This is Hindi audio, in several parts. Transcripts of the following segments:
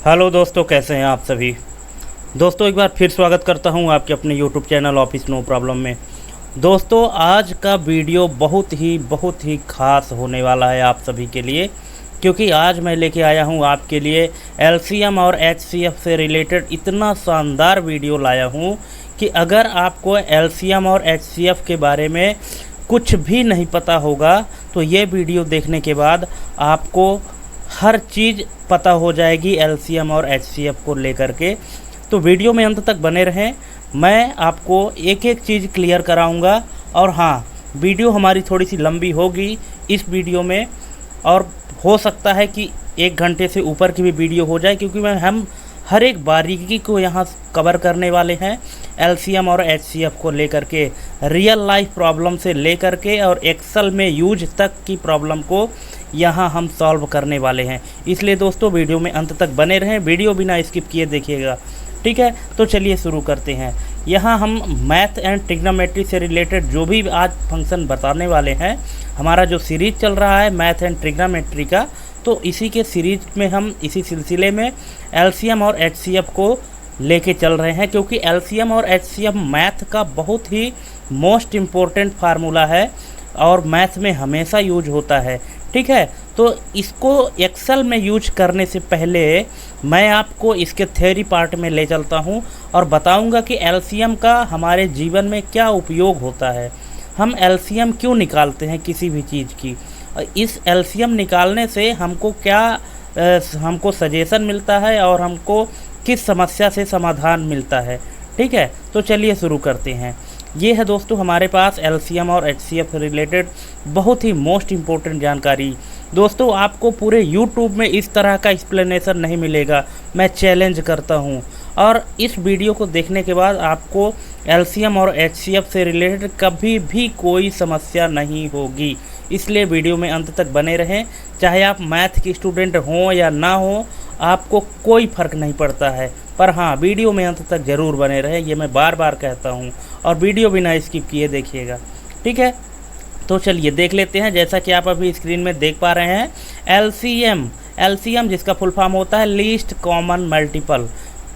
हेलो दोस्तों, कैसे हैं आप सभी। दोस्तों एक बार फिर स्वागत करता हूं आपके अपने YouTube channel office no problem में। दोस्तों आज का वीडियो बहुत ही खास होने वाला है आप सभी के लिए, क्योंकि आज मैं लेके आया हूं आपके लिए एलसीएम और एचसीएफ से रिलेटेड इतना शानदार वीडियो लाया हूं कि अगर आपको एलसीएम और एचसीएफ के बारे में कुछ भी नहीं पता होगा तो ये वीडियो देखने के बाद आपको हर चीज़ पता हो जाएगी एलसीएम और एचसीएफ को लेकर के। तो वीडियो में अंत तक बने रहें, मैं आपको एक एक चीज़ क्लियर कराऊंगा। और हाँ, वीडियो हमारी थोड़ी सी लंबी होगी इस वीडियो में, और हो सकता है कि 1 घंटे से ऊपर की भी वीडियो हो जाए, क्योंकि हम हर एक बारीकी को यहाँ कवर करने वाले हैं। एलसीएम और एचसीएफ को लेकर के, रियल लाइफ प्रॉब्लम से लेकर के और एक्सेल में यूज तक की प्रॉब्लम को यहाँ हम सॉल्व करने वाले हैं। इसलिए दोस्तों वीडियो में अंत तक बने रहें, वीडियो बिना स्किप किए देखिएगा, ठीक है। तो चलिए शुरू करते हैं। यहाँ हम मैथ एंड ट्रिग्नोमेट्री से रिलेटेड जो भी आज फंक्शन बताने वाले हैं, हमारा जो सीरीज चल रहा है मैथ एंड ट्रिग्नोमेट्री का, तो इसी के सीरीज में हम इसी सिलसिले में एलसीएम और एचसीएफ को लेके चल रहे हैं, क्योंकि एलसीएम और एचसीएफ मैथ का बहुत ही मोस्ट इम्पोर्टेंट फार्मूला है और मैथ में हमेशा यूज होता है, ठीक है। तो इसको एक्सेल में यूज करने से पहले मैं आपको इसके थ्योरी पार्ट में ले चलता हूं और बताऊंगा कि एलसीएम का हमारे जीवन में क्या उपयोग होता है, हम एलसीएम क्यों निकालते हैं किसी भी चीज़ की, इस एलसीएम निकालने से हमको क्या हमको सजेशन मिलता है और हमको किस समस्या से समाधान मिलता है, ठीक है। तो चलिए शुरू करते हैं। ये है दोस्तों हमारे पास एलसीएम और एचसीएफ से रिलेटेड बहुत ही मोस्ट इम्पोर्टेंट जानकारी। दोस्तों आपको पूरे यूट्यूब में इस तरह का एक्सप्लेनेशन नहीं मिलेगा, मैं चैलेंज करता हूँ। और इस वीडियो को देखने के बाद आपको एलसीएम और एचसीएफ से रिलेटेड कभी भी कोई समस्या नहीं होगी, इसलिए वीडियो में अंत तक बने रहें। चाहे आप मैथ के स्टूडेंट हों या ना हो, आपको कोई फ़र्क नहीं पड़ता है, पर हाँ वीडियो में अंत तक ज़रूर बने रहें, ये मैं बार बार कहता हूँ। और वीडियो बिना स्किप किए देखिएगा, ठीक है। तो चलिए देख लेते हैं। जैसा कि आप अभी स्क्रीन में देख पा रहे हैं, एलसीएम जिसका फुल फॉर्म होता है लीस्ट कॉमन मल्टीपल,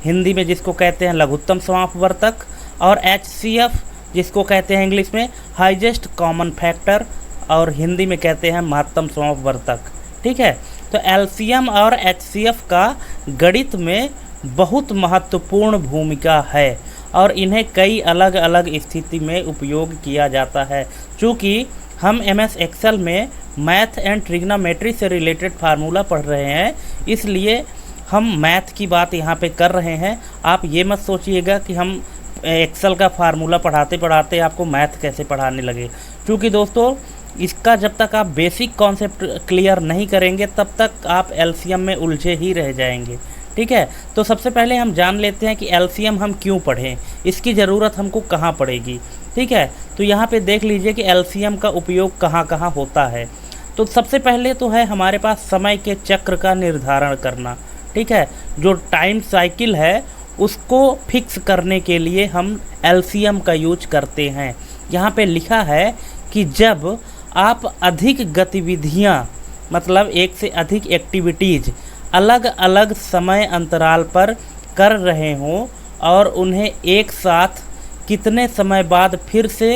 हिंदी में जिसको कहते हैं लघुत्तम समापवर्तक, और एचसीएफ जिसको कहते हैं इंग्लिश में हाईएस्ट कॉमन फैक्टर, और हिंदी में कहते हैं महत्तम समापवर्तक, ठीक है। तो एलसीएम और एचसीएफ का गणित में बहुत महत्वपूर्ण भूमिका है और इन्हें कई अलग अलग स्थिति में उपयोग किया जाता है। चूँकि हम एमएस एक्सेल में मैथ एंड ट्रिग्नोमेट्री से रिलेटेड फार्मूला पढ़ रहे हैं, इसलिए हम मैथ की बात यहाँ पे कर रहे हैं। आप ये मत सोचिएगा कि हम एक्सेल का फार्मूला पढ़ाते पढ़ाते आपको मैथ कैसे पढ़ाने लगे, क्योंकि दोस्तों इसका जब तक आप बेसिक कॉन्सेप्ट क्लियर नहीं करेंगे तब तक आप एलसीएम में उलझे ही रह जाएंगे, ठीक है। तो सबसे पहले हम जान लेते हैं कि एलसीएम हम क्यों पढ़ें, इसकी ज़रूरत हमको कहाँ पड़ेगी, ठीक है। तो यहाँ पे देख लीजिए कि एलसीएम का उपयोग कहाँ कहाँ होता है। तो सबसे पहले तो है हमारे पास समय के चक्र का निर्धारण करना, ठीक है। जो टाइम साइकिल है उसको फिक्स करने के लिए हम एलसीएम का यूज करते हैं। यहाँ पे लिखा है कि जब आप अधिक गतिविधियाँ, मतलब एक से अधिक एक्टिविटीज़ अलग अलग समय अंतराल पर कर रहे हों और उन्हें एक साथ कितने समय बाद फिर से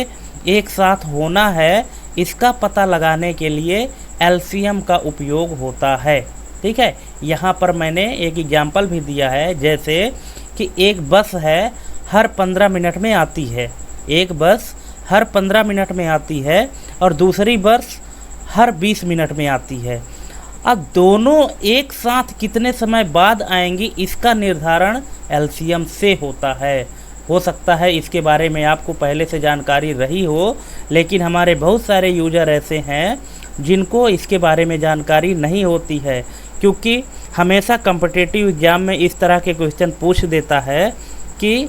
एक साथ होना है, इसका पता लगाने के लिए एलसीएम का उपयोग होता है, ठीक है। यहाँ पर मैंने एक एग्जाम्पल भी दिया है, जैसे कि एक बस है हर 15 मिनट में आती है, एक बस हर 15 मिनट में आती है और दूसरी बस हर 20 मिनट में आती है। अब दोनों एक साथ कितने समय बाद आएंगी, इसका निर्धारण एलसीएम से होता है। हो सकता है इसके बारे में आपको पहले से जानकारी रही हो, लेकिन हमारे बहुत सारे यूजर ऐसे हैं जिनको इसके बारे में जानकारी नहीं होती है, क्योंकि हमेशा कॉम्पिटिटिव एग्ज़ाम में इस तरह के क्वेश्चन पूछ देता है कि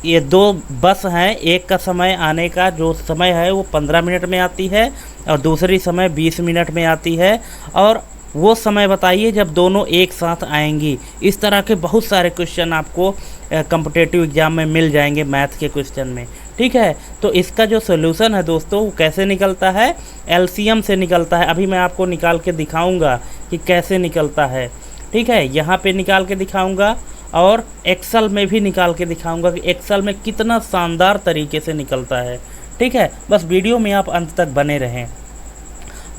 ये 2 बस हैं, एक का समय आने का जो समय है वो 15 मिनट में आती है और दूसरी समय 20 मिनट में आती है, और वो समय बताइए जब दोनों एक साथ आएंगी। इस तरह के बहुत सारे क्वेश्चन आपको कॉम्पिटिटिव एग्ज़ाम में मिल जाएंगे मैथ के क्वेश्चन में, ठीक है। तो इसका जो सोल्यूशन है दोस्तों वो कैसे निकलता है, एलसीएम से निकलता है। अभी मैं आपको निकाल के दिखाऊंगा कि कैसे निकलता है। ठीक है, यहाँ पे निकाल के दिखाऊंगा और एक्सेल में भी निकाल के दिखाऊंगा कि एक्सेल में कितना शानदार तरीके से निकलता है। ठीक है, बस वीडियो में आप अंत तक बने रहें।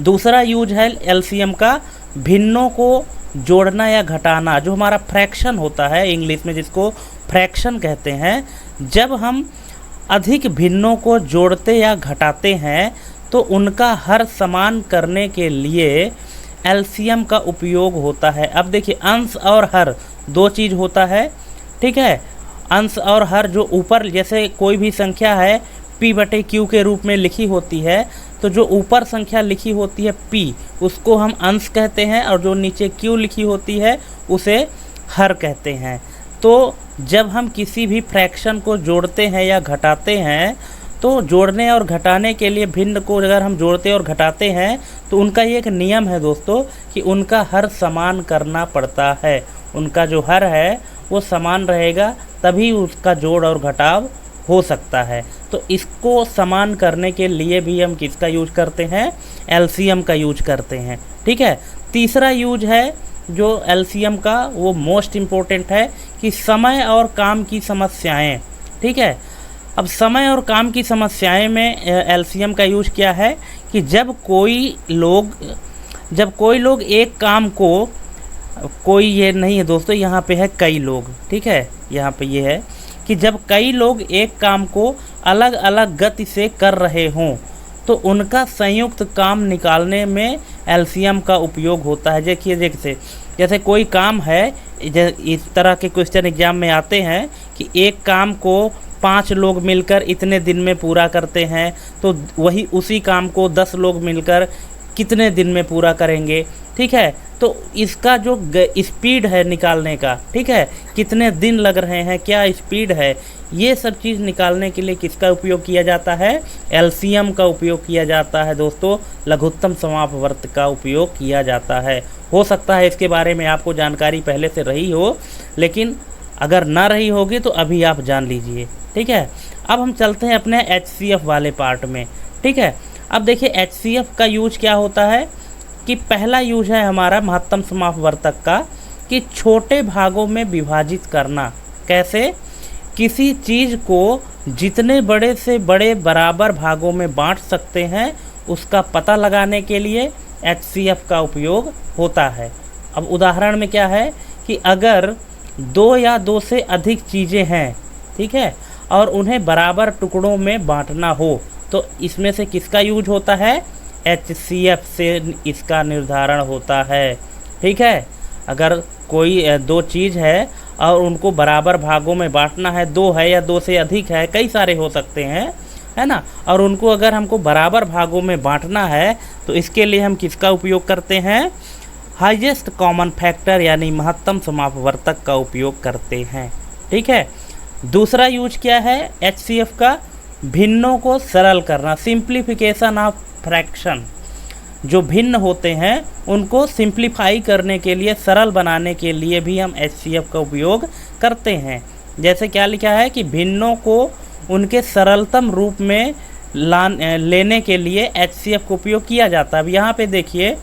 दूसरा यूज है एलसीएम का, भिन्नों को जोड़ना या घटाना। जो हमारा फ्रैक्शन होता है इंग्लिश में जिसको फ्रैक्शन कहते हैं, जब हम अधिक भिन्नों को जोड़ते या घटाते हैं तो उनका हर समान करने के लिए एलसीएम का उपयोग होता है। अब देखिए, अंश और हर दो चीज़ होता है। ठीक है, अंश और हर जो ऊपर जैसे कोई भी संख्या है P/Q के रूप में लिखी होती है, तो जो ऊपर संख्या लिखी होती है P उसको हम अंश कहते हैं और जो नीचे Q लिखी होती है उसे हर कहते हैं। तो जब हम किसी भी फ्रैक्शन को जोड़ते हैं या घटाते हैं तो जोड़ने और घटाने के लिए भिन्न को अगर हम जोड़ते और घटाते हैं तो उनका ये एक नियम है दोस्तों कि उनका हर समान करना पड़ता है। उनका जो हर है वो समान रहेगा तभी उसका जोड़ और घटाव हो सकता है। तो इसको समान करने के लिए भी हम किसका यूज करते हैं? एलसीएम का यूज करते हैं। ठीक है, तीसरा यूज है जो एलसीएम का वो मोस्ट इम्पोर्टेंट है कि समय और काम की समस्याएं। ठीक है, अब समय और काम की समस्याएं में एलसीएम का यूज क्या है कि जब कोई लोग एक काम को, कोई ये नहीं है दोस्तों, यहाँ पे है कई लोग। ठीक है, यहाँ पे ये है कि जब कई लोग एक काम को अलग अलग गति से कर रहे हों तो उनका संयुक्त काम निकालने में एलसीएम का उपयोग होता है। देखिए जैसे कोई काम है, इस तरह के क्वेश्चन एग्जाम में आते हैं कि एक काम को 5 लोग मिलकर इतने दिन में पूरा करते हैं, तो वही उसी काम को 10 लोग मिलकर कितने दिन में पूरा करेंगे। ठीक है, तो इसका जो स्पीड है निकालने का, ठीक है, कितने दिन लग रहे हैं, क्या स्पीड है, ये सब चीज़ निकालने के लिए किसका उपयोग किया जाता है? एलसीएम का उपयोग किया जाता है दोस्तों। लघुत्तम समापवर्त का उपयोग किया जाता है। हो सकता है इसके बारे में आपको जानकारी पहले से रही हो, लेकिन अगर ना रही होगी तो अभी आप जान लीजिए। ठीक है, अब हम चलते हैं अपने एचसीएफ वाले पार्ट में। ठीक है, अब देखिए एचसीएफ का यूज क्या होता है कि पहला यूज है हमारा महत्तम समापवर्तक का कि छोटे भागों में विभाजित करना। कैसे? किसी चीज़ को जितने बड़े से बड़े बराबर भागों में बांट सकते हैं उसका पता लगाने के लिए एचसीएफ का उपयोग होता है। अब उदाहरण में क्या है कि अगर 2 या 2 से अधिक चीज़ें हैं, ठीक है, और उन्हें बराबर टुकड़ों में बांटना हो तो इसमें से किसका यूज होता है? एचसीएफ से इसका निर्धारण होता है। ठीक है, अगर कोई 2 चीज़ है और उनको बराबर भागों में बांटना है, 2 है या 2 से अधिक है, कई सारे हो सकते हैं, है ना, और उनको अगर हमको बराबर भागों में बांटना है तो इसके लिए हम किसका उपयोग करते हैं? हाईएस्ट कॉमन फैक्टर यानी महत्तम समापवर्तक का उपयोग करते हैं। ठीक है, दूसरा यूज क्या है एचसीएफ का? भिन्नों को सरल करना, सिंप्लीफिकेशन ऑफ फ्रैक्शन। जो भिन्न होते हैं उनको सिंप्लीफाई करने के लिए, सरल बनाने के लिए भी हम एचसीएफ का उपयोग करते हैं। जैसे क्या लिखा है कि भिन्नों को उनके सरलतम रूप में लेने के लिए एचसीएफ का उपयोग किया जाता है। अब यहाँ पे देखिए,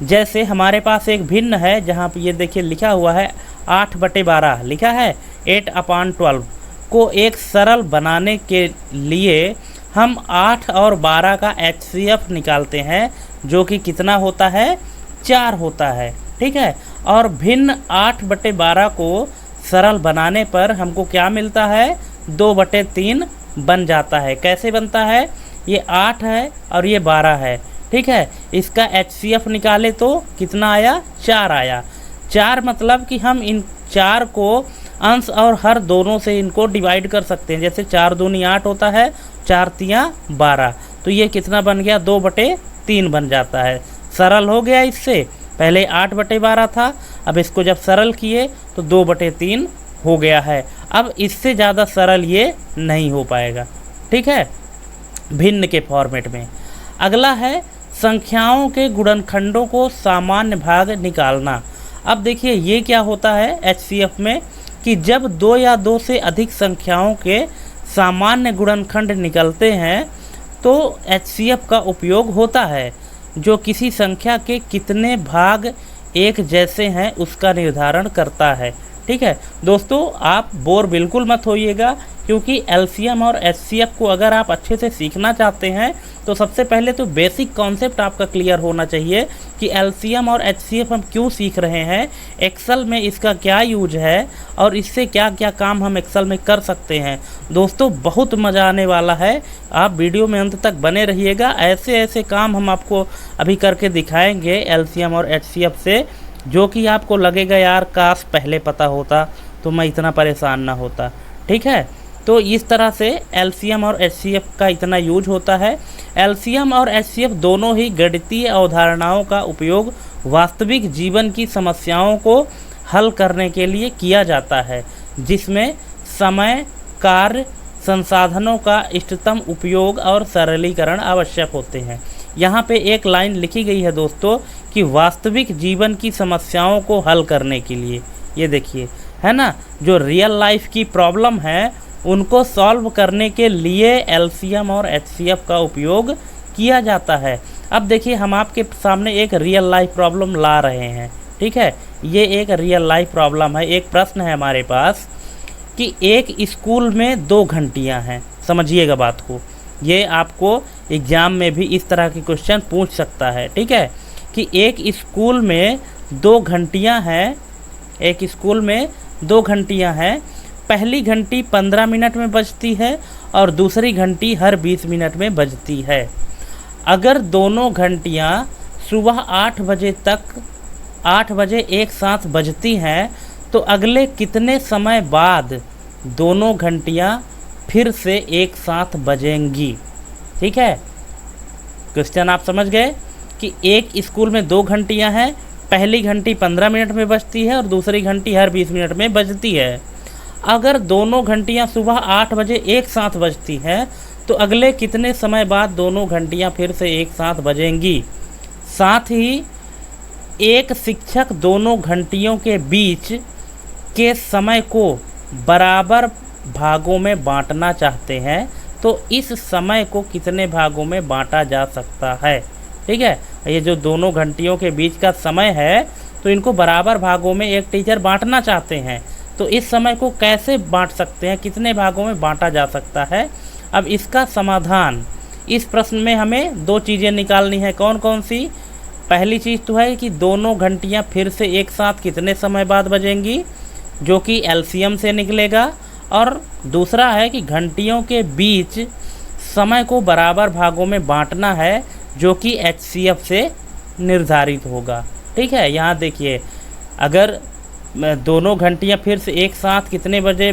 जैसे हमारे पास एक भिन्न है जहाँ पे ये देखिए लिखा हुआ है 8/12 लिखा है, 8/12 को एक सरल बनाने के लिए हम 8 और 12 का एचसीएफ निकालते हैं जो कि कितना होता है? 4 होता है। ठीक है, और भिन्न 8/12 को सरल बनाने पर हमको क्या मिलता है? 2/3 बन जाता है। कैसे बनता है? ये 8 है और ये 12 है। ठीक है, इसका एचसीएफ निकाले तो कितना आया? 4 आया। 4 मतलब कि हम इन 4 को अंश और हर दोनों से इनको डिवाइड कर सकते हैं। जैसे 4 दूनी 8 होता है, 4 तियाँ 12, तो ये कितना बन गया? 2/3 बन जाता है। सरल हो गया इससे, पहले 8/12 था, अब इसको जब सरल किए तो 2/3 हो गया है। अब इससे ज़्यादा सरल ये नहीं हो पाएगा। ठीक है, भिन्न के फॉर्मेट में। अगला है संख्याओं के गुणनखंडों को सामान्य भाग निकालना। अब देखिए ये क्या होता है एचसीएफ में कि जब 2 या 2 से अधिक संख्याओं के सामान्य गुणनखंड निकलते हैं तो एचसीएफ का उपयोग होता है। जो किसी संख्या के कितने भाग एक जैसे हैं उसका निर्धारण करता है। ठीक है दोस्तों, आप बोर बिल्कुल मत होइएगा, क्योंकि एलसीएम और एचसीएफ को अगर आप अच्छे से सीखना चाहते हैं तो सबसे पहले तो बेसिक कॉन्सेप्ट आपका क्लियर होना चाहिए कि एलसीएम और एचसीएफ हम क्यों सीख रहे हैं, एक्सेल में इसका क्या यूज है और इससे क्या क्या काम हम एक्सेल में कर सकते हैं। दोस्तों बहुत मज़ा आने वाला है, आप वीडियो में अंत तक बने रहिएगा। ऐसे ऐसे काम हम आपको अभी करके दिखाएंगे एलसीएम और एचसीएफ से, जो कि आपको लगेगा यार काश पहले पता होता तो मैं इतना परेशान ना होता। ठीक है, तो इस तरह से एलसीएम और एचसीएफ का इतना यूज होता है। एलसीएम और एचसीएफ दोनों ही गणितीय अवधारणाओं का उपयोग वास्तविक जीवन की समस्याओं को हल करने के लिए किया जाता है, जिसमें समय, कार्य, संसाधनों का इष्टतम उपयोग और सरलीकरण आवश्यक होते हैं। यहाँ पे एक लाइन लिखी गई है दोस्तों कि वास्तविक जीवन की समस्याओं को हल करने के लिए, ये देखिए है ना, जो रियल लाइफ की प्रॉब्लम है उनको सॉल्व करने के लिए एलसीएम और एचसीएफ का उपयोग किया जाता है। अब देखिए हम आपके सामने एक रियल लाइफ प्रॉब्लम ला रहे हैं। ठीक है, ये एक रियल लाइफ प्रॉब्लम है। एक प्रश्न है हमारे पास कि एक स्कूल में 2 घंटियाँ हैं। समझिएगा बात को, ये आपको एग्ज़ाम में भी इस तरह के क्वेश्चन पूछ सकता है। ठीक है, कि एक स्कूल में 2 घंटियाँ हैं, एक स्कूल में 2 घंटियाँ हैं। पहली घंटी 15 मिनट में बजती है और दूसरी घंटी हर 20 मिनट में बजती है। अगर दोनों घंटियाँ सुबह 8 बजे एक साथ बजती हैं तो अगले कितने समय बाद दोनों घंटियाँ फिर से एक साथ बजेंगी। ठीक है, क्वेश्चन आप समझ गए कि एक स्कूल में 2 घंटियाँ हैं, पहली घंटी 15 मिनट में बजती है और दूसरी घंटी हर 20 मिनट में बजती है। अगर दोनों घंटियां सुबह 8 बजे एक साथ बजती हैं तो अगले कितने समय बाद दोनों घंटियां फिर से एक साथ बजेंगी। साथ ही एक शिक्षक दोनों घंटियों के बीच के समय को बराबर भागों में बांटना चाहते हैं, तो इस समय को कितने भागों में बांटा जा सकता है। ठीक है, ये जो दोनों घंटियों के बीच का समय है तो इनको बराबर भागों में एक टीचर बांटना चाहते हैं, तो इस समय को कैसे बांट सकते हैं, कितने भागों में बांटा जा सकता है। अब इसका समाधान, इस प्रश्न में हमें 2 चीज़ें निकालनी है। कौन कौन सी? पहली चीज़ तो है कि दोनों घंटियां फिर से एक साथ कितने समय बाद बजेंगी, जो कि एलसीएम से निकलेगा, और दूसरा है कि घंटियों के बीच समय को बराबर भागों में बांटना है, जो कि एचसीएफ से निर्धारित होगा। ठीक है, यहाँ देखिए अगर दोनों घंटियां फिर से एक साथ कितने बजे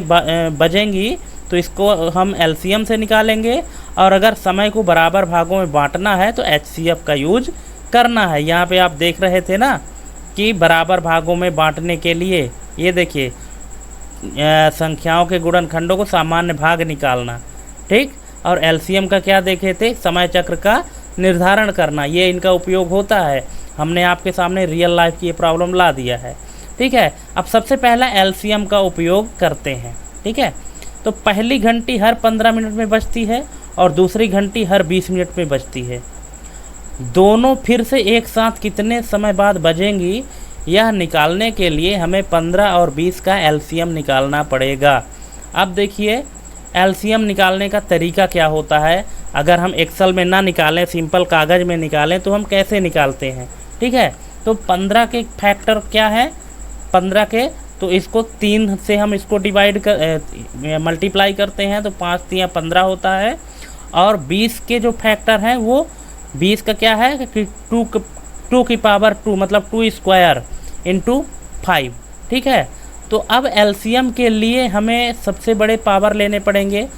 बजेंगी तो इसको हम एलसीएम से निकालेंगे, और अगर समय को बराबर भागों में बांटना है तो एचसीएफ का यूज करना है। यहाँ पे आप देख रहे थे ना कि बराबर भागों में बांटने के लिए ये देखिए संख्याओं के गुणनखंडों को सामान्य भाग निकालना। ठीक, और एलसीएम का क्या देखे थे, समय चक्र का निर्धारण करना, ये इनका उपयोग होता है। हमने आपके सामने रियल लाइफ की ये प्रॉब्लम ला दिया है। ठीक है, अब सबसे पहला एलसीएम का उपयोग करते हैं। ठीक है, तो पहली घंटी हर 15 मिनट में बजती है और दूसरी घंटी हर 20 मिनट में बजती है। दोनों फिर से एक साथ कितने समय बाद बजेंगी, यह निकालने के लिए हमें 15 और 20 का एलसीएम निकालना पड़ेगा। अब देखिए एलसीएम निकालने का तरीका क्या होता है। अगर हम एक्सेल में ना निकालें, सिंपल कागज़ में निकालें, तो हम कैसे निकालते हैं। ठीक है, तो 15 के फैक्टर क्या है, 15 के, तो इसको 3 से हम इसको डिवाइड कर मल्टीप्लाई करते हैं तो 5 3 15 होता है। और 20 के जो फैक्टर हैं वो 20 का क्या है कि 2 की पावर 2 मतलब 2 स्क्वायर इंटू 5। ठीक है, तो अब एलसीएम के लिए हमें सबसे बड़े पावर लेने पड़ेंगे।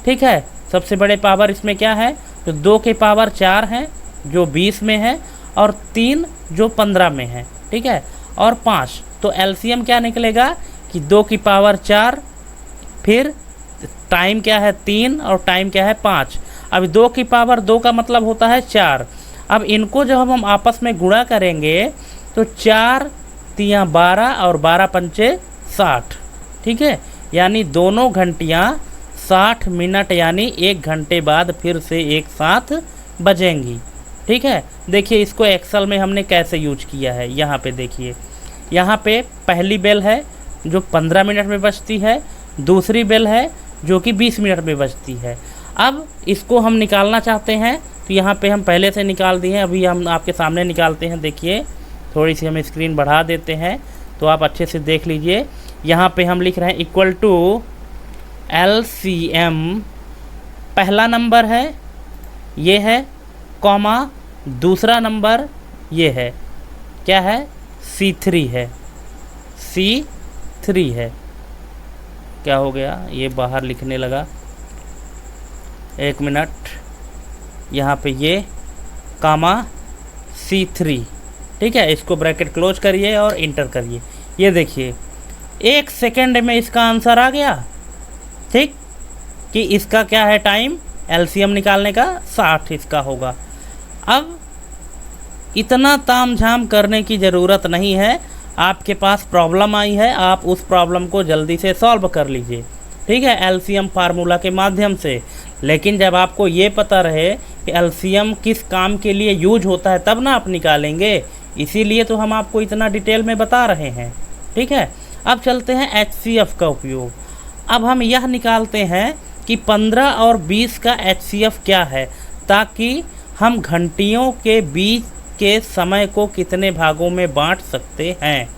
ठीक है, सबसे बड़े पावर इसमें क्या है, तो 2 के पावर 4 हैं जो 20 में है, और 3 जो 15 में है। ठीक है, और 5, तो एलसीएम क्या निकलेगा कि 2 की पावर 4, फिर टाइम क्या है 3 और टाइम क्या है 5। अब 2 की पावर 2 का मतलब होता है 4। अब इनको जब हम आपस में गुणा करेंगे तो 4 3 12 और 12 पंचे 60। ठीक है, यानी दोनों घंटियाँ 60 मिनट यानी 1 घंटे बाद फिर से एक साथ बजेंगी। ठीक है। देखिए इसको एक्सेल में हमने कैसे यूज किया है, यहाँ पे देखिए, यहाँ पे पहली बेल है जो 15 मिनट में बजती है, दूसरी बेल है जो कि 20 मिनट में बजती है। अब इसको हम निकालना चाहते हैं तो यहाँ पे हम पहले से निकाल दिए हैं, अभी हम आपके सामने निकालते हैं। देखिए थोड़ी सी हम स्क्रीन बढ़ा देते हैं तो आप अच्छे से देख लीजिए। यहाँ पे हम लिख रहे हैं इक्वल टू LCM, पहला नंबर है ये है, कॉमा दूसरा नंबर ये है, क्या है, C3 है, C3 है। क्या हो गया, ये बाहर लिखने लगा, एक मिनट, यहाँ पे ये कामा C3, ठीक है। इसको ब्रैकेट क्लोज करिए और इंटर करिए। ये देखिए 1 सेकेंड में इसका आंसर आ गया, ठीक, कि इसका क्या है टाइम, LCM निकालने का 60 इसका होगा। अब इतना तामझाम करने की ज़रूरत नहीं है, आपके पास प्रॉब्लम आई है, आप उस प्रॉब्लम को जल्दी से सॉल्व कर लीजिए, ठीक है, LCM फार्मूला के माध्यम से। लेकिन जब आपको ये पता रहे कि LCM किस काम के लिए यूज होता है तब ना आप निकालेंगे, इसीलिए तो हम आपको इतना डिटेल में बता रहे हैं, ठीक है। अब चलते हैं HCF का उपयोग। अब हम यह निकालते हैं कि 15 और 20 का HCF क्या है, ताकि हम घंटियों के बीच के समय को कितने भागों में बांट सकते हैं।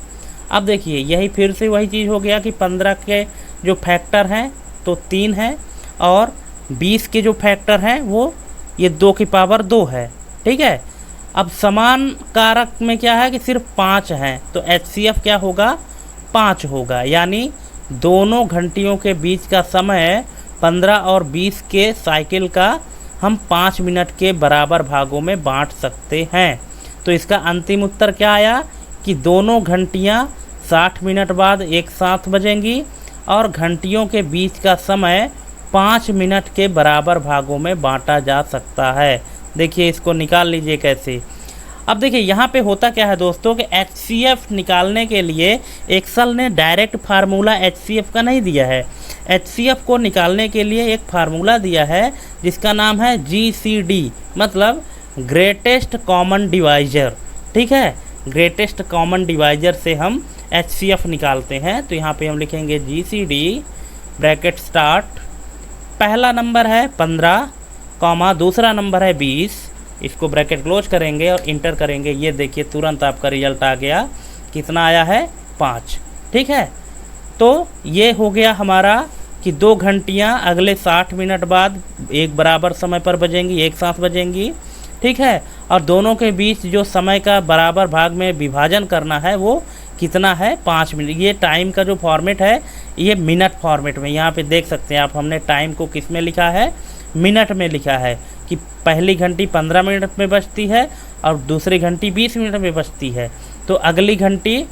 अब देखिए यही फिर से वही चीज़ हो गया कि 15 के जो फैक्टर हैं तो 3 है, और 20 के जो फैक्टर हैं वो ये 2 की पावर 2 है, ठीक है। अब समान कारक में क्या है कि सिर्फ 5 हैं, तो HCF क्या होगा, 5 होगा। यानी दोनों घंटियों के बीच का समय 15 और 20 के साइकिल का हम 5 मिनट के बराबर भागों में बांट सकते हैं। तो इसका अंतिम उत्तर क्या आया कि दोनों घंटियां 60 मिनट बाद एक साथ बजेंगी और घंटियों के बीच का समय 5 मिनट के बराबर भागों में बांटा जा सकता है। देखिए इसको निकाल लीजिए कैसे। अब देखिए यहाँ पे होता क्या है दोस्तों कि HCF निकालने के लिए एक्सेल ने डायरेक्ट फार्मूला HCF का नहीं दिया है। HCF को निकालने के लिए एक फार्मूला दिया है जिसका नाम है GCD, मतलब ग्रेटेस्ट कॉमन डिवाइज़र, ठीक है। ग्रेटेस्ट कॉमन डिवाइज़र से हम HCF निकालते हैं। तो यहाँ पे हम लिखेंगे GCD ब्रैकेट स्टार्ट, पहला नंबर है 15, कॉमा दूसरा नंबर है 20, इसको ब्रैकेट क्लोज करेंगे और इंटर करेंगे। ये देखिए तुरंत आपका रिजल्ट आ गया, कितना आया है, 5, ठीक है। तो ये हो गया हमारा कि 2 घंटियाँ अगले 60 मिनट बाद एक बराबर समय पर बजेंगी, एक साथ बजेंगी, ठीक है। और दोनों के बीच जो समय का बराबर भाग में विभाजन करना है वो कितना है, 5 मिनट। ये टाइम का जो फॉर्मेट है ये मिनट फॉर्मेट में, यहाँ पे देख सकते हैं आप, हमने टाइम को किस में लिखा है, मिनट में लिखा है कि पहली घंटी 15 मिनट में बजती है और दूसरी घंटी 20 मिनट में बजती है। तो अगली घंटी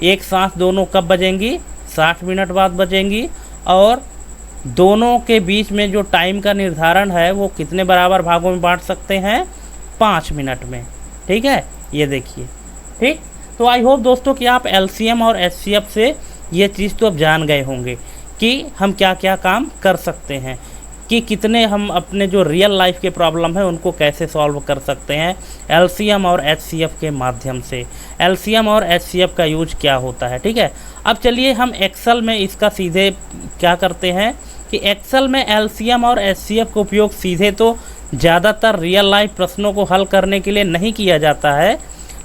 एक साथ दोनों कब बजेंगी, 60 मिनट बाद बजेंगी, और दोनों के बीच में जो टाइम का निर्धारण है वो कितने बराबर भागों में बांट सकते हैं, 5 मिनट में, ठीक है। ये देखिए, ठीक। तो आई होप दोस्तों कि आप LCM और HCF से ये चीज़ तो अब जान गए होंगे कि हम क्या क्या काम कर सकते हैं, कि कितने हम अपने जो रियल लाइफ के प्रॉब्लम है उनको कैसे सॉल्व कर सकते हैं LCM और HCF के माध्यम से। LCM और HCF का यूज क्या होता है, ठीक है। अब चलिए हम एक्सेल में इसका सीधे क्या करते हैं कि एक्सेल में LCM और HCF का उपयोग सीधे तो ज़्यादातर रियल लाइफ प्रश्नों को हल करने के लिए नहीं किया जाता है,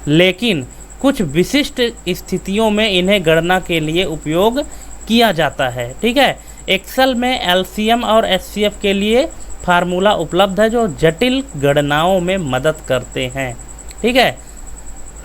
लेकिन कुछ विशिष्ट स्थितियों में इन्हें गणना के लिए उपयोग किया जाता है, ठीक है। एक्सेल में LCM और HCF के लिए फार्मूला उपलब्ध है जो जटिल गणनाओं में मदद करते हैं, ठीक है।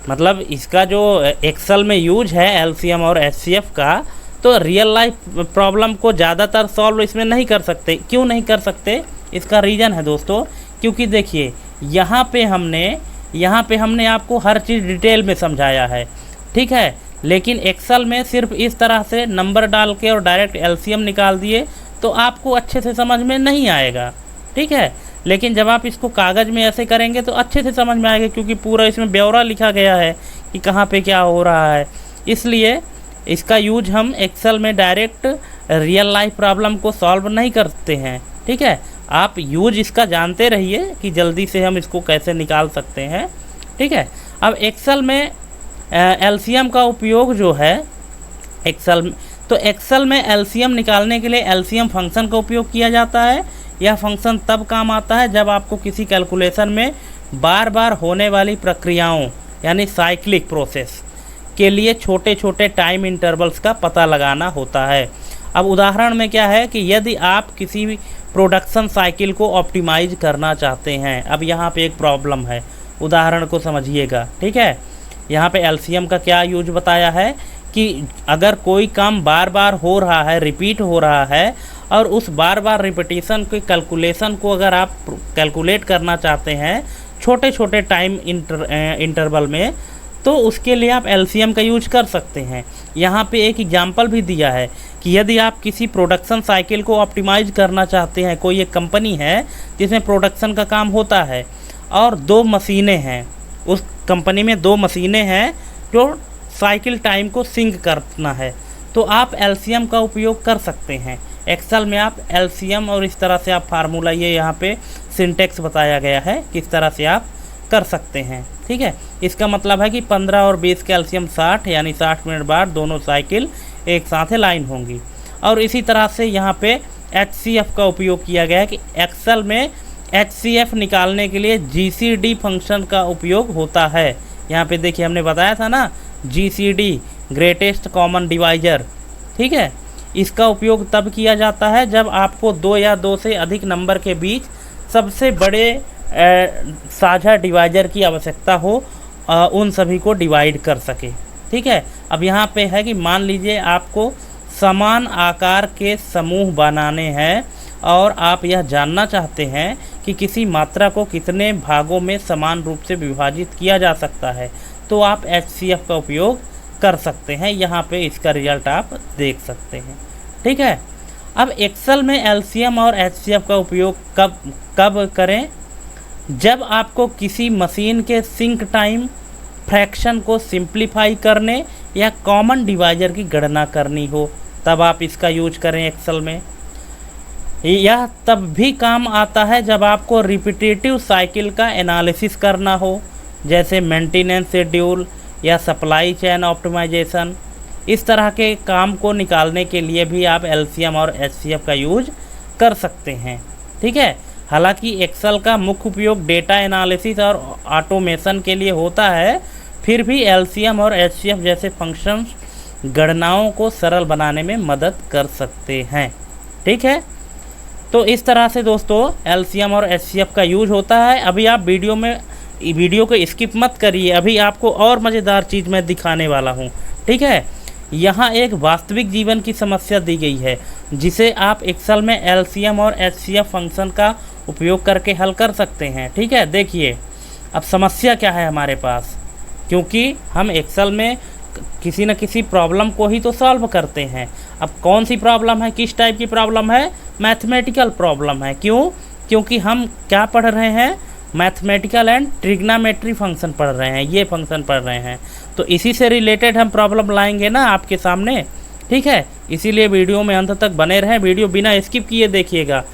मतलब इसका जो एक्सेल में यूज है LCM और HCF का, तो रियल लाइफ प्रॉब्लम को ज़्यादातर सॉल्व इसमें नहीं कर सकते। क्यों नहीं कर सकते, इसका रीज़न है दोस्तों, क्योंकि देखिए यहाँ पे हमने आपको हर चीज़ डिटेल में समझाया है, ठीक है। लेकिन एक्सेल में सिर्फ इस तरह से नंबर डाल के और डायरेक्ट LCM निकाल दिए तो आपको अच्छे से समझ में नहीं आएगा, ठीक है। लेकिन जब आप इसको कागज़ में ऐसे करेंगे तो अच्छे से समझ में आएगा, क्योंकि पूरा इसमें ब्यौरा लिखा गया है कि कहाँ पे क्या हो रहा है। इसलिए इसका यूज हम एक्सेल में डायरेक्ट रियल लाइफ प्रॉब्लम को सॉल्व नहीं करते हैं, ठीक है। आप यूज इसका जानते रहिए कि जल्दी से हम इसको कैसे निकाल सकते हैं। ठीक है, अब एक्सेल में एलसीएम का उपयोग जो है एक्सेल में एलसीएम निकालने के लिए एलसीएम फंक्शन का उपयोग किया जाता है। यह फंक्शन तब काम आता है जब आपको किसी कैलकुलेशन में बार बार होने वाली प्रक्रियाओं यानी साइक्लिक प्रोसेस के लिए छोटे छोटे टाइम इंटरवल्स का पता लगाना होता है। अब उदाहरण में क्या है कि यदि आप किसी भी प्रोडक्शन साइकिल को ऑप्टिमाइज करना चाहते हैं, अब यहाँ पे एक प्रॉब्लम है, उदाहरण को समझिएगा। ठीक है, यहाँ पे एलसीएम का क्या यूज बताया है कि अगर कोई काम बार बार हो रहा है, रिपीट हो रहा है, और उस बार बार रिपीटिशन के कैलकुलेशन को अगर आप कैलकुलेट करना चाहते हैं छोटे छोटे टाइम इंटरवल में, तो उसके लिए आप एलसीएम का यूज कर सकते हैं। यहाँ पे एक एग्जांपल भी दिया है कि यदि आप किसी प्रोडक्शन साइकिल को ऑप्टिमाइज करना चाहते हैं, कोई एक कंपनी है जिसमें प्रोडक्शन का काम होता है और 2 मशीनें हैं, उस कंपनी में 2 मशीनें हैं जो साइकिल टाइम को सिंक करना है, तो आप एलसीएम का उपयोग कर सकते हैं। एक्सेल में आप एलसीएम और इस तरह से आप फार्मूला, ये यहाँ पे सिंटेक्स बताया गया है किस तरह से आप कर सकते हैं। ठीक है, इसका मतलब है कि 15 और 20 का एलसीएम 60, यानी 60 मिनट बाद दोनों साइकिल एक साथ लाइन होंगी। और इसी तरह से यहाँ पे एचसीएफ का उपयोग किया गया है कि एक्सेल में एचसीएफ निकालने के लिए जीसीडी फंक्शन का उपयोग होता है। यहाँ पे देखिए हमने बताया था ना, जीसीडी ग्रेटेस्ट कॉमन डिवाइजर। ठीक है, इसका उपयोग तब किया जाता है जब आपको 2 या 2 से अधिक नंबर के बीच सबसे बड़े साझा डिवाइजर की आवश्यकता हो, उन सभी को डिवाइड कर सके। ठीक है, अब यहाँ पे है कि मान लीजिए आपको समान आकार के समूह बनाने हैं और आप यह जानना चाहते हैं कि किसी मात्रा को कितने भागों में समान रूप से विभाजित किया जा सकता है, तो आप एचसीएफ का उपयोग कर सकते हैं। यहाँ पे इसका रिजल्ट आप देख सकते हैं। ठीक है, अब एक्सेल में एलसीएम और एचसीएफ का उपयोग कब करें? जब आपको किसी मशीन के सिंक टाइम फ्रैक्शन को सिंप्लीफाई करने या कॉमन डिवाइजर की गणना करनी हो, तब आप इसका यूज करें एक्सेल में। यह तब भी काम आता है जब आपको रिपीटेटिव साइकिल का एनालिसिस करना हो, जैसे मेंटेनेंस शेड्यूल या सप्लाई चेन ऑप्टिमाइजेशन। इस तरह के काम को निकालने के लिए भी आप एलसीएम और एचसीएफ का यूज कर सकते हैं। ठीक है, हालांकि एक्सेल का मुख्य उपयोग डेटा एनालिसिस और ऑटोमेशन के लिए होता है, फिर भी एलसीएम और एचसीएफ जैसे फंक्शंस गणनाओं को सरल बनाने में मदद कर सकते हैं। ठीक है, तो इस तरह से दोस्तों एलसीएम और एचसीएफ का यूज होता है। अभी आप वीडियो को स्किप मत करिए, अभी आपको और मज़ेदार चीज़ मैं दिखाने वाला हूँ। ठीक है, यहाँ एक वास्तविक जीवन की समस्या दी गई है जिसे आप एक्सेल में एलसीएम और एचसीएफ फंक्शन का उपयोग करके हल कर सकते हैं। ठीक है, देखिए अब समस्या क्या है हमारे पास, क्योंकि हम एक्सेल में किसी न किसी प्रॉब्लम को ही तो सॉल्व करते हैं। अब कौन सी प्रॉब्लम है, किस टाइप की प्रॉब्लम है? मैथमेटिकल प्रॉब्लम है। क्यों? क्योंकि हम क्या पढ़ रहे हैं, मैथमेटिकल एंड ट्रिग्नोमेट्री फंक्शन पढ़ रहे हैं, ये फंक्शन पढ़ रहे हैं, तो इसी से रिलेटेड हम प्रॉब्लम लाएंगे ना आपके सामने। ठीक है, इसीलिए वीडियो में अंत तक बने रहें, वीडियो बिना स्किप किए देखिएगा।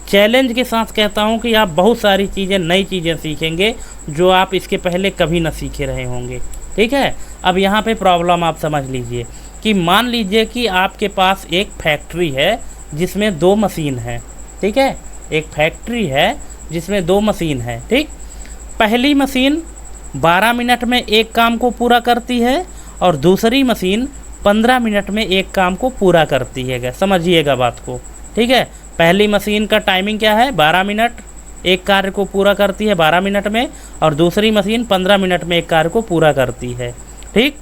चैलेंज के साथ कहता हूँ कि आप बहुत सारी चीज़ें, नई चीज़ें सीखेंगे जो आप इसके पहले कभी न सीखे रहे होंगे। ठीक है, अब यहाँ पे प्रॉब्लम आप समझ लीजिए कि मान लीजिए कि आपके पास एक फैक्ट्री है जिसमें 2 मशीन है। ठीक है, एक फैक्ट्री है जिसमें 2 मशीन है। ठीक, पहली मशीन 12 मिनट में एक काम को पूरा करती है और दूसरी मशीन 15 मिनट में एक काम को पूरा करती है। समझिएगा बात को। ठीक है, पहली मशीन का टाइमिंग क्या है, 12 मिनट, एक कार्य को पूरा करती है 12 मिनट में, और दूसरी मशीन 15 मिनट में एक कार्य को पूरा करती है। ठीक,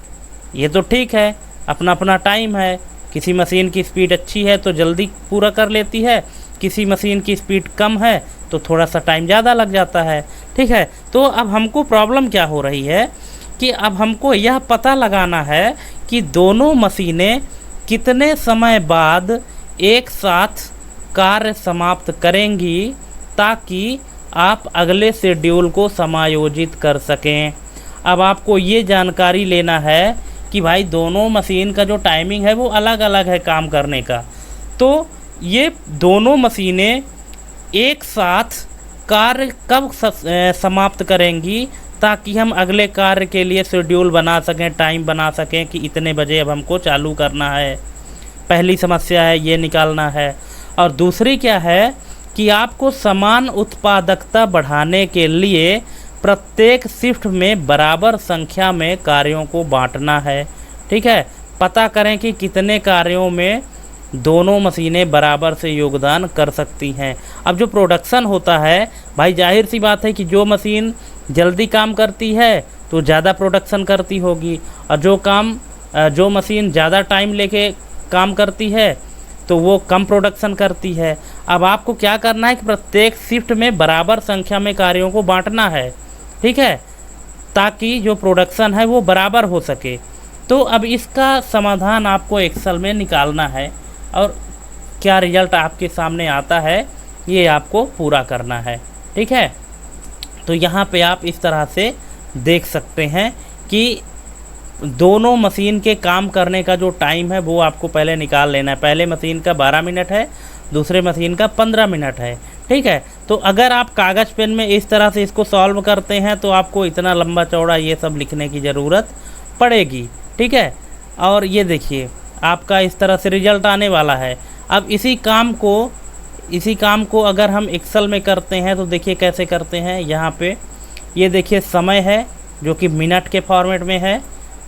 ये तो ठीक है, अपना अपना टाइम है। किसी मशीन की स्पीड अच्छी है तो जल्दी पूरा कर लेती है, किसी मशीन की स्पीड कम है तो थोड़ा सा टाइम ज़्यादा लग जाता है। ठीक है, तो अब हमको प्रॉब्लम क्या हो रही है कि अब हमको यह पता लगाना है कि दोनों मशीनें कितने समय बाद एक साथ कार्य समाप्त करेंगी ताकि आप अगले शेड्यूल को समायोजित कर सकें। अब आपको ये जानकारी लेना है कि भाई दोनों मशीन का जो टाइमिंग है वो अलग अलग है काम करने का, तो ये दोनों मशीनें एक साथ कार्य कब समाप्त करेंगी, ताकि हम अगले कार्य के लिए शेड्यूल बना सकें, टाइम बना सकें कि इतने बजे अब हमको चालू करना है। पहली समस्या है ये निकालना है। और दूसरी क्या है कि आपको समान उत्पादकता बढ़ाने के लिए प्रत्येक शिफ्ट में बराबर संख्या में कार्यों को बांटना है। ठीक है, पता करें कि कितने कार्यों में दोनों मशीनें बराबर से योगदान कर सकती हैं। अब जो प्रोडक्शन होता है भाई, जाहिर सी बात है कि जो मशीन जल्दी काम करती है तो ज़्यादा प्रोडक्शन करती होगी, और जो मशीन ज़्यादा टाइम लेके काम करती है तो वो कम प्रोडक्शन करती है। अब आपको क्या करना है कि प्रत्येक शिफ्ट में बराबर संख्या में कार्यों को बांटना है। ठीक है, ताकि जो प्रोडक्शन है वो बराबर हो सके। तो अब इसका समाधान आपको एक्सेल में निकालना है, और क्या रिजल्ट आपके सामने आता है ये आपको पूरा करना है। ठीक है, तो यहाँ पे आप इस तरह से देख सकते हैं कि दोनों मशीन के काम करने का जो टाइम है वो आपको पहले निकाल लेना है। पहले मशीन का 12 मिनट है, दूसरे मशीन का 15 मिनट है। ठीक है, तो अगर आप कागज़ पेन में इस तरह से इसको सॉल्व करते हैं तो आपको इतना लंबा चौड़ा ये सब लिखने की ज़रूरत पड़ेगी। ठीक है, और ये देखिए आपका इस तरह से रिजल्ट आने वाला है। अब इसी काम को अगर हम एक्सेल में करते हैं तो देखिए कैसे करते हैं। यहाँ पे ये देखिए समय है जो कि मिनट के फॉर्मेट में है।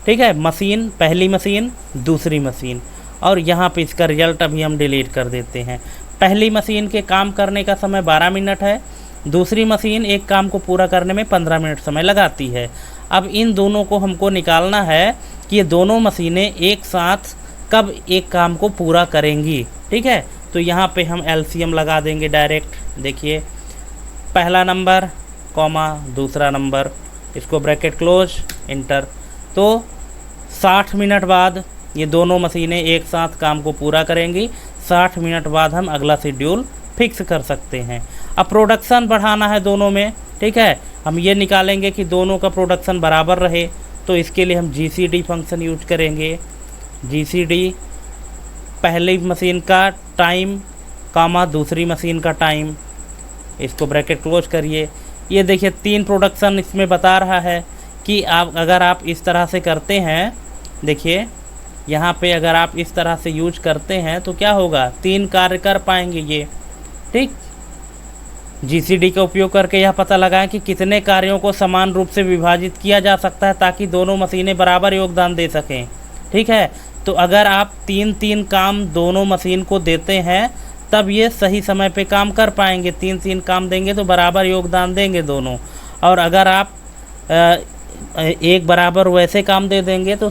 ठीक है, मशीन, पहली मशीन, दूसरी मशीन, और यहाँ पे इसका रिजल्ट अभी हम डिलीट कर देते हैं। पहली मशीन के काम करने का समय 12 मिनट है, दूसरी मशीन एक काम को पूरा करने में 15 मिनट समय लगाती है। अब इन दोनों को हमको निकालना है कि ये दोनों मशीनें एक साथ कब एक काम को पूरा करेंगी। ठीक है, तो यहाँ पे हम एलसीएम लगा देंगे डायरेक्ट। देखिए पहला नंबर कॉमा दूसरा नंबर, इसको ब्रैकेट क्लोज, इंटर। तो 60 मिनट बाद ये दोनों मशीनें एक साथ काम को पूरा करेंगी। 60 मिनट बाद हम अगला शेड्यूल फिक्स कर सकते हैं। अब प्रोडक्शन बढ़ाना है दोनों में। ठीक है, हम ये निकालेंगे कि दोनों का प्रोडक्शन बराबर रहे, तो इसके लिए हम जीसीडी फंक्शन यूज करेंगे। जीसीडी पहली मशीन का टाइम कामा दूसरी मशीन का टाइम, इसको ब्रैकेट क्लोज करिए। ये देखिए 3 प्रोडक्शन इसमें बता रहा है कि अगर आप इस तरह से करते हैं, देखिए यहाँ पे अगर आप इस तरह से यूज करते हैं तो क्या होगा, 3 कार्य कर पाएंगे ये। ठीक, जीसीडी का उपयोग करके यह पता लगाएं कि कितने कार्यों को समान रूप से विभाजित किया जा सकता है ताकि दोनों मशीनें बराबर योगदान दे सकें। ठीक है, तो अगर आप 3-3 काम दोनों मशीन को देते हैं तब ये सही समय पे काम कर पाएंगे। 3-3 काम देंगे तो बराबर योगदान देंगे दोनों। और अगर आप एक बराबर वैसे काम दे देंगे तो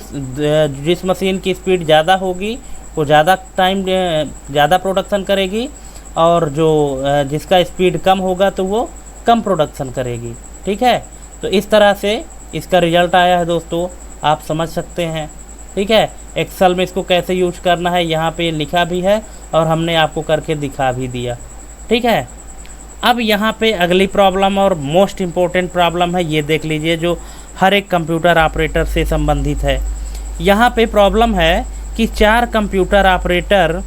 जिस मशीन की स्पीड ज़्यादा होगी वो ज़्यादा टाइम ज़्यादा प्रोडक्शन करेगी, और जो जिसका स्पीड कम होगा तो वो कम प्रोडक्शन करेगी। ठीक है, तो इस तरह से इसका रिजल्ट आया है दोस्तों, आप समझ सकते हैं। ठीक है, एक्सेल में इसको कैसे यूज करना है यहाँ पे लिखा भी है और हमने आपको करके दिखा भी दिया। ठीक है, अब यहाँ पे अगली प्रॉब्लम और मोस्ट इम्पोर्टेंट प्रॉब्लम है, ये देख लीजिए, जो हर एक कंप्यूटर ऑपरेटर से संबंधित है। यहाँ पे प्रॉब्लम है कि 4 कंप्यूटर ऑपरेटर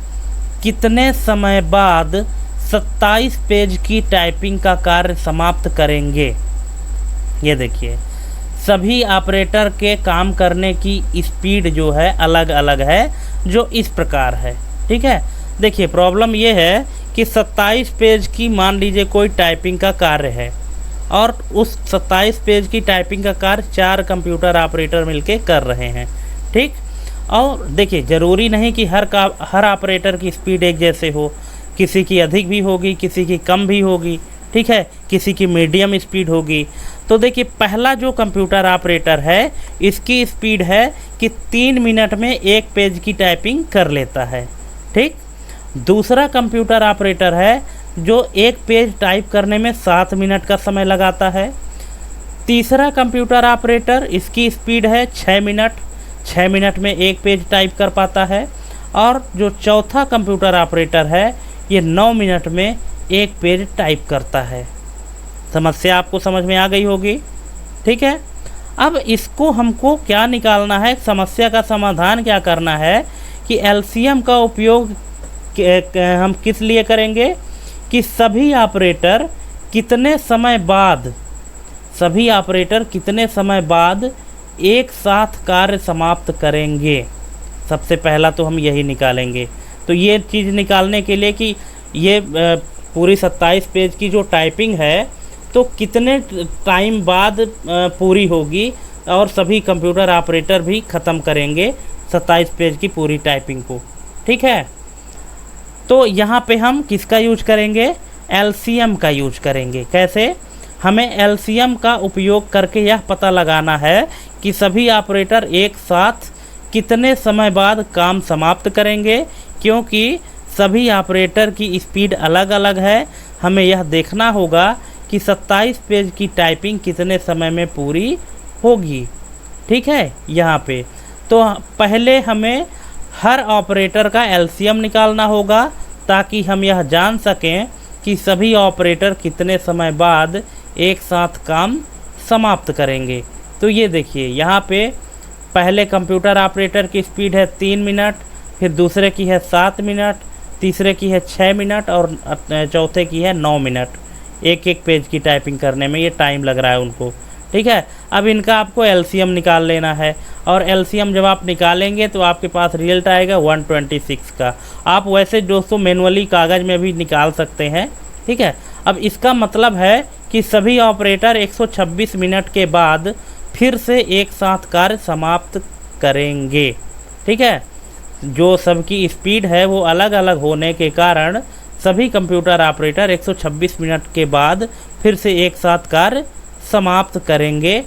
कितने समय बाद 27 पेज की टाइपिंग का कार्य समाप्त करेंगे। ये देखिए सभी ऑपरेटर के काम करने की स्पीड जो है अलग अलग है, जो इस प्रकार है। ठीक है, देखिए प्रॉब्लम ये है कि 27 पेज की मान लीजिए कोई टाइपिंग का कार्य है, और उस 27 पेज की टाइपिंग का कार्य 4 कंप्यूटर ऑपरेटर मिलके कर रहे हैं। ठीक, और देखिए ज़रूरी नहीं कि हर ऑपरेटर की स्पीड एक जैसे हो, किसी की अधिक भी होगी, किसी की कम भी होगी। ठीक है, किसी की मीडियम स्पीड होगी। तो देखिए पहला जो कंप्यूटर ऑपरेटर है इसकी स्पीड है कि 3 मिनट में 1 पेज की टाइपिंग कर लेता है। ठीक, दूसरा कंप्यूटर ऑपरेटर है जो 1 पेज टाइप करने में 7 मिनट का समय लगाता है। तीसरा कंप्यूटर ऑपरेटर, इसकी स्पीड है 6 मिनट, 6 मिनट में 1 पेज टाइप कर पाता है। और जो चौथा कंप्यूटर ऑपरेटर है ये 9 मिनट में 1 पेज टाइप करता है। समस्या आपको समझ में आ गई होगी। ठीक है, अब इसको हमको क्या निकालना है, समस्या का समाधान क्या करना है कि एलसीएम का उपयोग हम किस लिए करेंगे कि सभी ऑपरेटर कितने समय बाद एक साथ कार्य समाप्त करेंगे। सबसे पहला तो हम यही निकालेंगे। तो ये चीज़ निकालने के लिए कि ये पूरी 27 पेज की जो टाइपिंग है तो कितने टाइम बाद पूरी होगी और सभी कंप्यूटर ऑपरेटर भी ख़त्म करेंगे 27 पेज की पूरी टाइपिंग को। ठीक है, तो यहाँ पे हम किसका यूज करेंगे? एलसीएम का यूज करेंगे। कैसे? हमें एलसीएम का उपयोग करके यह पता लगाना है कि सभी ऑपरेटर एक साथ कितने समय बाद काम समाप्त करेंगे, क्योंकि सभी ऑपरेटर की स्पीड अलग अलग है। हमें यह देखना होगा कि 27 पेज की टाइपिंग कितने समय में पूरी होगी। ठीक है, यहाँ पे तो पहले हमें हर ऑपरेटर का एलसीएम निकालना होगा ताकि हम यह जान सकें कि सभी ऑपरेटर कितने समय बाद एक साथ काम समाप्त करेंगे। तो ये देखिए यहाँ पे पहले कंप्यूटर ऑपरेटर की स्पीड है 3 मिनट, फिर दूसरे की है 7 मिनट, तीसरे की है 6 मिनट और चौथे की है 9 मिनट। एक एक पेज की टाइपिंग करने में ये टाइम लग रहा है उनको। ठीक है, अब इनका आपको एलसीएम निकाल लेना है और एलसीएम जब आप निकालेंगे तो आपके पास रिजल्ट आएगा 126 का। आप वैसे दोस्तों मैनुअली कागज़ में भी निकाल सकते हैं। ठीक है, अब इसका मतलब है कि सभी ऑपरेटर 126 मिनट के बाद फिर से एक साथ कार्य समाप्त करेंगे। ठीक है, जो सबकी स्पीड है वो अलग अलग होने के कारण सभी कंप्यूटर ऑपरेटर 126 मिनट के बाद फिर से एक साथ कार्य समाप्त करेंगे।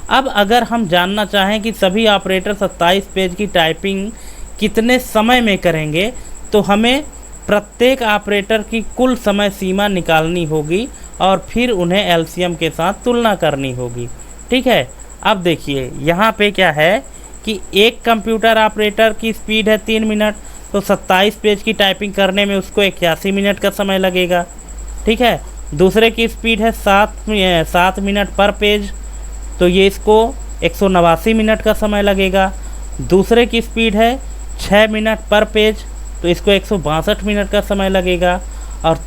अब अगर हम जानना चाहें कि सभी ऑपरेटर 27 पेज की टाइपिंग कितने समय में करेंगे तो हमें प्रत्येक ऑपरेटर की कुल समय सीमा निकालनी होगी और फिर उन्हें एलसीएम के साथ तुलना करनी होगी। ठीक है, अब देखिए यहाँ पे क्या है कि एक कंप्यूटर ऑपरेटर की स्पीड है 3 मिनट, तो 27 पेज की टाइपिंग करने में उसको 81 मिनट का समय लगेगा। ठीक है, दूसरे की स्पीड है 7 मिनट पर पेज, तो ये इसको 189 मिनट का समय लगेगा। दूसरे की स्पीड है 6 मिनट पर पेज, तो इसको 162 मिनट का समय लगेगा। और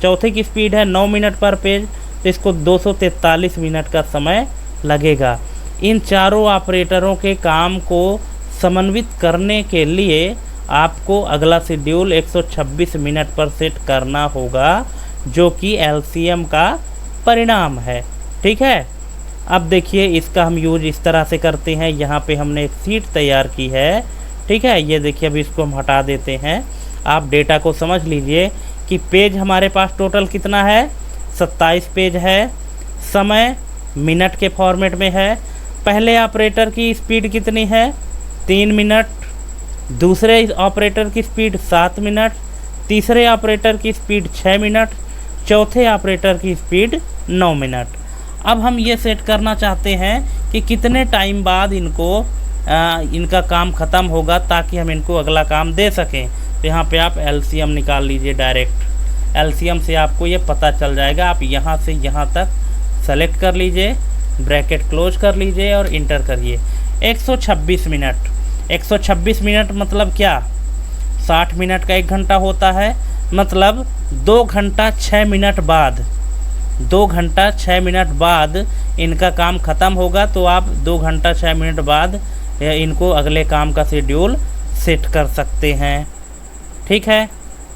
चौथे की स्पीड है 9 मिनट पर पेज, तो इसको 243 मिनट का समय लगेगा। इन चारों ऑपरेटरों के काम को समन्वित करने के लिए आपको अगला शेड्यूल 126 मिनट पर सेट करना होगा, जो कि एलसीएम का परिणाम है। ठीक है, अब देखिए इसका हम यूज इस तरह से करते हैं। यहाँ पे हमने एक शीट तैयार की है। ठीक है, ये देखिए अभी इसको हम हटा देते हैं। आप डेटा को समझ लीजिए कि पेज हमारे पास टोटल कितना है, 27 पेज है। समय मिनट के फॉर्मेट में है। पहले ऑपरेटर की स्पीड कितनी है, 3 मिनट। दूसरे ऑपरेटर की स्पीड 7 मिनट। तीसरे ऑपरेटर की स्पीड 6 मिनट। चौथे ऑपरेटर की स्पीड 9 मिनट। अब हम ये सेट करना चाहते हैं कि कितने टाइम बाद इनका काम ख़त्म होगा ताकि हम इनको अगला काम दे सकें। तो यहाँ पे आप एलसीएम निकाल लीजिए डायरेक्ट। एलसीएम से आपको ये पता चल जाएगा। आप यहाँ से यहाँ तक सेलेक्ट कर लीजिए, ब्रैकेट क्लोज कर लीजिए और इंटर करिए। 126 मिनट। 126 मिनट मतलब क्या, 60 मिनट का 1 घंटा होता है, मतलब 2 घंटा 6 मिनट बाद 2 घंटा 6 मिनट बाद इनका काम ख़त्म होगा। तो आप 2 घंटा 6 मिनट बाद इनको अगले काम का शेड्यूल सेट कर सकते हैं। ठीक है,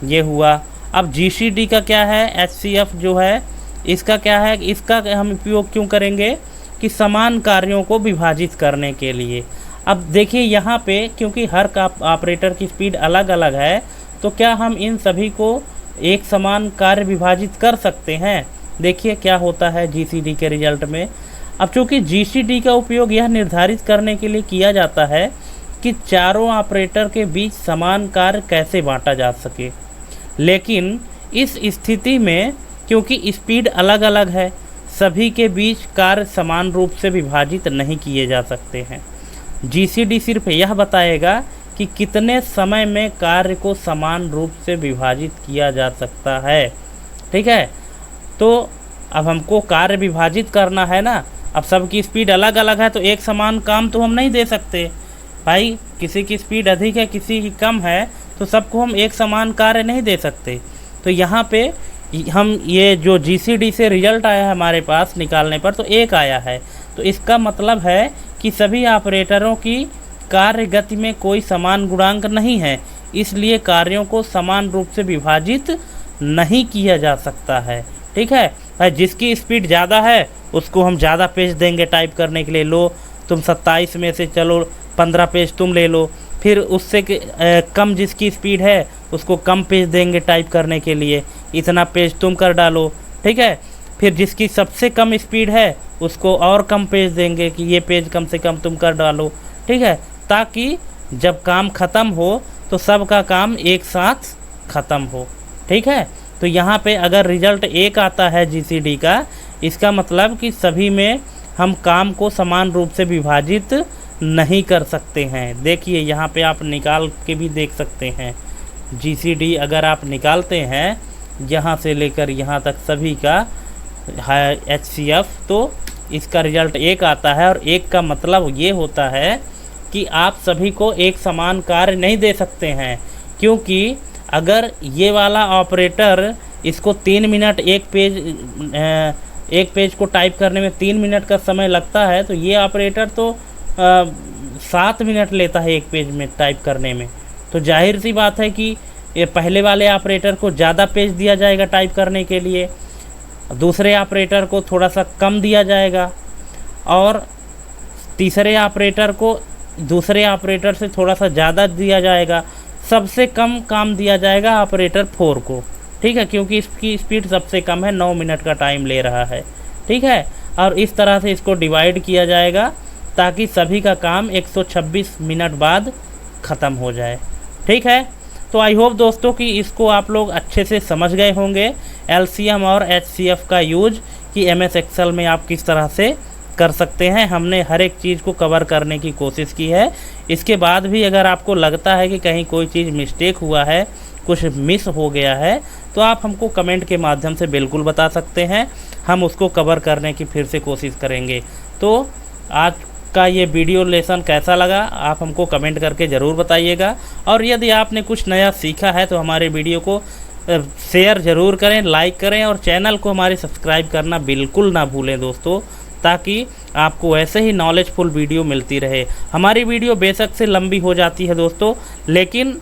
ये हुआ। अब जीसीडी का क्या है, एचसीएफ जो है इसका क्या है, इसका हम उपयोग क्यों करेंगे कि समान कार्यों को विभाजित करने के लिए। अब देखिए यहाँ पे क्योंकि हर ऑपरेटर की स्पीड अलग अलग है, तो क्या हम इन सभी को एक समान कार्य विभाजित कर सकते हैं। देखिए क्या होता है जीसीडी के रिजल्ट में। अब चूँकि जीसीडी का उपयोग यह निर्धारित करने के लिए किया जाता है कि चारों ऑपरेटर के बीच समान कार्य कैसे बांटा जा सके, लेकिन इस स्थिति में क्योंकि स्पीड अलग अलग है, सभी के बीच कार्य समान रूप से विभाजित नहीं किए जा सकते हैं। जीसीडी सिर्फ यह बताएगा कि कितने समय में कार्य को समान रूप से विभाजित किया जा सकता है। ठीक है, तो अब हमको कार्य विभाजित करना है ना। अब सबकी स्पीड अलग अलग है तो एक समान काम तो हम नहीं दे सकते भाई। किसी की स्पीड अधिक है, किसी की कम है, तो सबको हम एक समान कार्य नहीं दे सकते। तो यहाँ पे हम ये जो GCD से रिज़ल्ट आया है हमारे पास निकालने पर तो 1 आया है। तो इसका मतलब है कि सभी ऑपरेटरों की कार्य गति में कोई समान गुणांक नहीं है, इसलिए कार्यों को समान रूप से विभाजित नहीं किया जा सकता है। ठीक है, जिसकी स्पीड ज़्यादा है उसको हम ज़्यादा पेज देंगे टाइप करने के लिए। लो तुम 27 में से चलो 15 पेज तुम ले लो, फिर उससे कम जिसकी स्पीड है उसको कम पेज देंगे टाइप करने के लिए, इतना पेज तुम कर डालो। ठीक है, फिर जिसकी सबसे कम स्पीड है उसको और कम पेज देंगे कि ये पेज कम से कम तुम कर डालो। ठीक है, ताकि जब काम ख़त्म हो तो सबका काम एक साथ ख़त्म हो। ठीक है, तो यहाँ पे अगर रिज़ल्ट 1 आता है GCD का, इसका मतलब कि सभी में हम काम को समान रूप से विभाजित नहीं कर सकते हैं। देखिए यहाँ पे आप निकाल के भी देख सकते हैं। GCD अगर आप निकालते हैं यहाँ से लेकर यहाँ तक सभी का HCF, तो इसका रिज़ल्ट 1 आता है। और 1 का मतलब ये होता है कि आप सभी को एक समान कार्य नहीं दे सकते हैं, क्योंकि अगर ये वाला ऑपरेटर इसको 3 मिनट एक पेज को टाइप करने में 3 मिनट का समय लगता है, तो ये ऑपरेटर तो 7 मिनट लेता है एक पेज में टाइप करने में। तो जाहिर सी बात है कि ये पहले वाले ऑपरेटर को ज़्यादा पेज दिया जाएगा टाइप करने के लिए, दूसरे ऑपरेटर को थोड़ा सा कम दिया जाएगा, और तीसरे ऑपरेटर को दूसरे ऑपरेटर से थोड़ा सा ज़्यादा दिया जाएगा। सबसे कम काम दिया जाएगा ऑपरेटर 4 को। ठीक है, क्योंकि इसकी स्पीड सबसे कम है, 9 मिनट का टाइम ले रहा है। ठीक है, और इस तरह से इसको डिवाइड किया जाएगा ताकि सभी का काम 126 मिनट बाद ख़त्म हो जाए। ठीक है, तो आई होप दोस्तों कि इसको आप लोग अच्छे से समझ गए होंगे, LCM और HCF का यूज कि MS एक्सेल में आप किस तरह से कर सकते हैं। हमने हर एक चीज़ को कवर करने की कोशिश की है। इसके बाद भी अगर आपको लगता है कि कहीं कोई चीज़ मिस्टेक हुआ है, कुछ मिस हो गया है, तो आप हमको कमेंट के माध्यम से बिल्कुल बता सकते हैं, हम उसको कवर करने की फिर से कोशिश करेंगे। तो आज का ये वीडियो लेसन कैसा लगा आप हमको कमेंट करके ज़रूर बताइएगा, और यदि आपने कुछ नया सीखा है तो हमारे वीडियो को शेयर ज़रूर करें, लाइक करें, और चैनल को हमारे सब्सक्राइब करना बिल्कुल ना भूलें दोस्तों, ताकि आपको ऐसे ही नॉलेजफुल वीडियो मिलती रहे। हमारी वीडियो बेशक से लंबी हो जाती है दोस्तों, लेकिन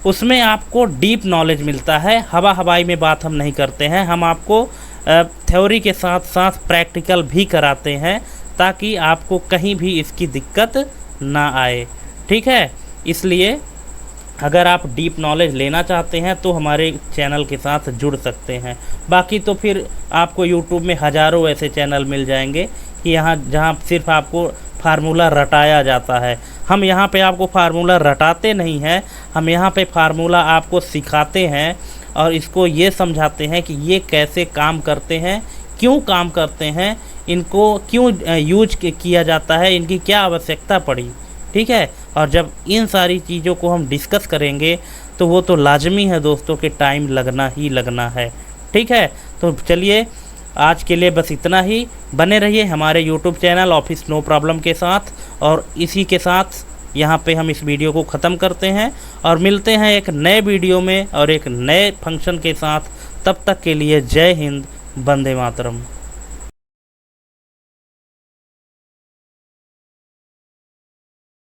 उसमें आपको डीप नॉलेज मिलता है। हवाई में बात हम नहीं करते हैं, हम आपको थ्योरी के साथ साथ प्रैक्टिकल भी कराते हैं, ताकि आपको कहीं भी इसकी दिक्कत ना आए। ठीक है, इसलिए अगर आप डीप नॉलेज लेना चाहते हैं तो हमारे चैनल के साथ जुड़ सकते हैं। बाकी तो फिर आपको यूट्यूब में हज़ारों ऐसे चैनल मिल जाएंगे कि जहाँ सिर्फ आपको फार्मूला रटाया जाता है। हम यहाँ पे आपको फार्मूला रटाते नहीं हैं, हम यहाँ पे फार्मूला आपको सिखाते हैं और इसको ये समझाते हैं कि ये कैसे काम करते हैं, क्यों काम करते हैं, इनको क्यों यूज किया जाता है, इनकी क्या आवश्यकता पड़ी। ठीक है, और जब इन सारी चीज़ों को हम डिस्कस करेंगे तो वो तो लाजमी है दोस्तों कि टाइम लगना ही लगना है। ठीक है, तो चलिए आज के लिए बस इतना ही। बने रहिए हमारे YouTube channel office no problem के साथ, और इसी के साथ यहाँ पे हम इस वीडियो को ख़त्म करते हैं और मिलते हैं एक नए वीडियो में और एक नए फंक्शन के साथ। तब तक के लिए जय हिंद, वंदे मातरम।